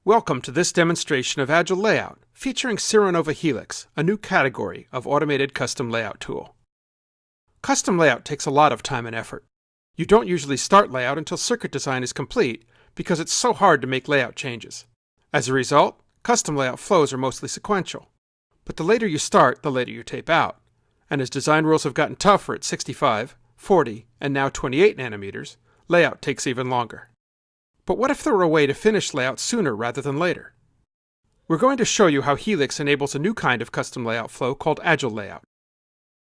Welcome to this demonstration of Agile Layout, featuring Ciranova Helix, a new category of automated custom layout tool. Custom layout takes a lot of time and effort. You don't usually start layout until circuit design is complete because it's so hard to make layout changes. As a result, custom layout flows are mostly sequential. But the later you start, the later you tape out. And as design rules have gotten tougher at 65, 40, and now 28 nanometers, layout takes even longer. But what if there were a way to finish layout sooner rather than later? We're going to show you how Helix enables a new kind of custom layout flow called Agile Layout.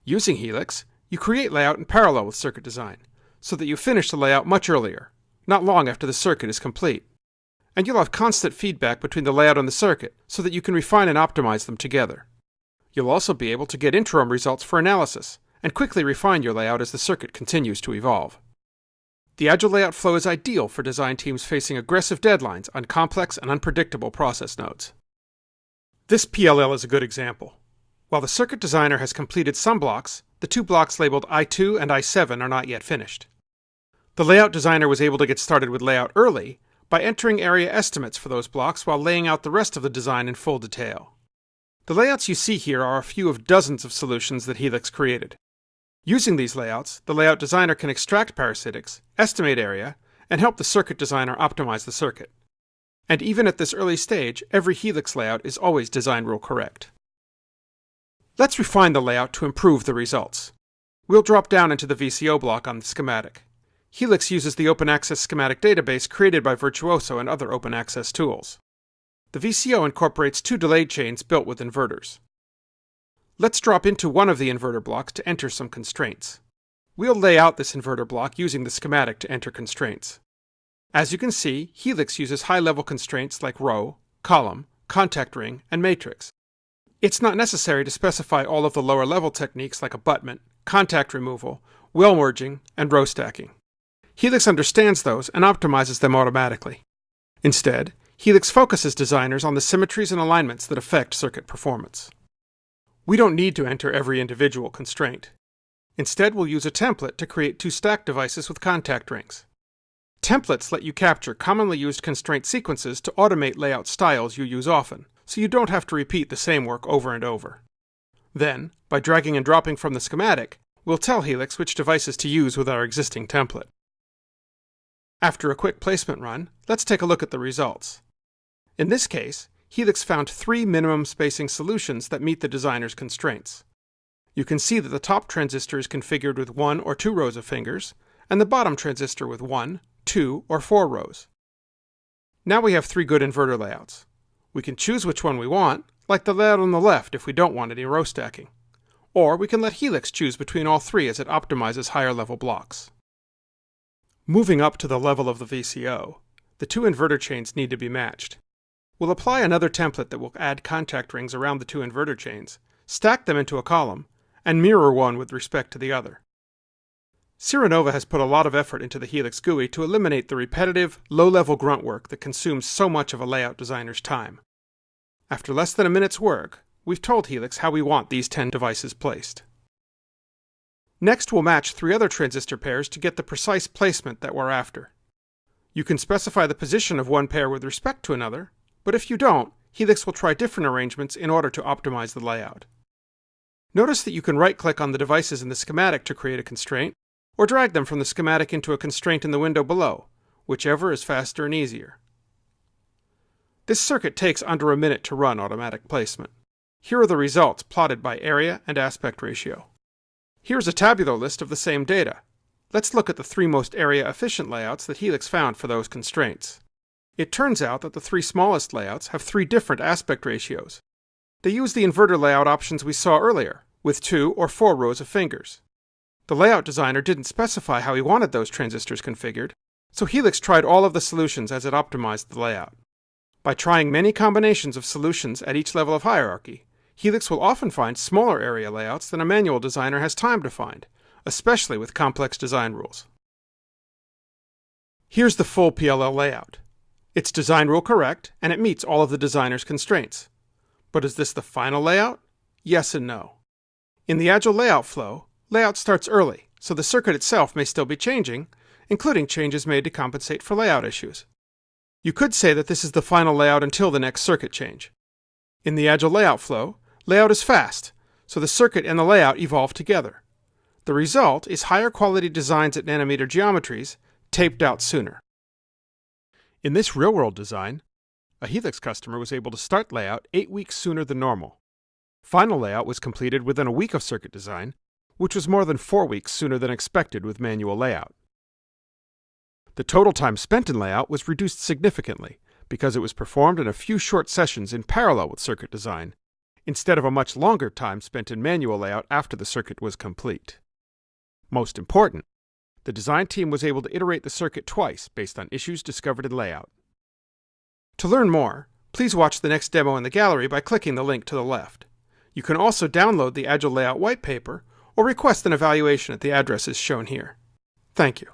Using Helix, you create layout in parallel with circuit design, so that you finish the layout much earlier, not long after the circuit is complete. And you'll have constant feedback between the layout and the circuit, so that you can refine and optimize them together. You'll also be able to get interim results for analysis, and quickly refine your layout as the circuit continues to evolve. The Agile Layout flow is ideal for design teams facing aggressive deadlines on complex and unpredictable process nodes. This PLL is a good example. While the circuit designer has completed some blocks, the two blocks labeled I2 and I7 are not yet finished. The layout designer was able to get started with layout early by entering area estimates for those blocks while laying out the rest of the design in full detail. The layouts you see here are a few of dozens of solutions that Helix created. Using these layouts, the layout designer can extract parasitics, estimate area, and help the circuit designer optimize the circuit. And even at this early stage, every Helix layout is always design rule correct. Let's refine the layout to improve the results. We'll drop down into the VCO block on the schematic. Helix uses the open access schematic database created by Virtuoso and other open access tools. The VCO incorporates two delayed chains built with inverters. Let's drop into one of the inverter blocks to enter some constraints. We'll lay out this inverter block using the schematic to enter constraints. As you can see, Helix uses high-level constraints like row, column, contact ring, and matrix. It's not necessary to specify all of the lower-level techniques like abutment, contact removal, well merging, and row stacking. Helix understands those and optimizes them automatically. Instead, Helix focuses designers on the symmetries and alignments that affect circuit performance. We don't need to enter every individual constraint. Instead, we'll use a template to create two stack devices with contact rings. Templates let you capture commonly used constraint sequences to automate layout styles you use often, so you don't have to repeat the same work over and over. Then, by dragging and dropping from the schematic, we'll tell Helix which devices to use with our existing template. After a quick placement run, let's take a look at the results. In this case, Helix found 3 minimum spacing solutions that meet the designer's constraints. You can see that the top transistor is configured with 1 or 2 rows of fingers, and the bottom transistor with 1, 2, or 4 rows. Now we have 3 good inverter layouts. We can choose which one we want, like the layout on the left if we don't want any row stacking. Or we can let Helix choose between all 3 as it optimizes higher level blocks. Moving up to the level of the VCO, the 2 inverter chains need to be matched. We'll apply another template that will add contact rings around the 2 inverter chains, stack them into a column, and mirror one with respect to the other. Ciranova has put a lot of effort into the Helix GUI to eliminate the repetitive, low-level grunt work that consumes so much of a layout designer's time. After less than a minute's work, we've told Helix how we want these 10 devices placed. Next, we'll match 3 other transistor pairs to get the precise placement that we're after. You can specify the position of one pair with respect to another, but if you don't, Helix will try different arrangements in order to optimize the layout. Notice that you can right-click on the devices in the schematic to create a constraint, or drag them from the schematic into a constraint in the window below, whichever is faster and easier. This circuit takes under a minute to run automatic placement. Here are the results plotted by area and aspect ratio. Here's a tabular list of the same data. Let's look at the 3 most area-efficient layouts that Helix found for those constraints. It turns out that the 3 smallest layouts have 3 different aspect ratios. They use the inverter layout options we saw earlier, with 2 or 4 rows of fingers. The layout designer didn't specify how he wanted those transistors configured, so Helix tried all of the solutions as it optimized the layout. By trying many combinations of solutions at each level of hierarchy, Helix will often find smaller area layouts than a manual designer has time to find, especially with complex design rules. Here's the full PLL layout. It's design rule correct, and it meets all of the designer's constraints. But is this the final layout? Yes and no. In the Agile layout flow, layout starts early, so the circuit itself may still be changing, including changes made to compensate for layout issues. You could say that this is the final layout until the next circuit change. In the Agile layout flow, layout is fast, so the circuit and the layout evolve together. The result is higher quality designs at nanometer geometries, taped out sooner. In this real-world design, a Helix customer was able to start layout 8 weeks sooner than normal. Final layout was completed within a week of circuit design, which was more than 4 weeks sooner than expected with manual layout. The total time spent in layout was reduced significantly because it was performed in a few short sessions in parallel with circuit design, instead of a much longer time spent in manual layout after the circuit was complete. Most important, the design team was able to iterate the circuit twice based on issues discovered in layout. To learn more, please watch the next demo in the gallery by clicking the link to the left. You can also download the Agile Layout white paper or request an evaluation at the addresses shown here. Thank you.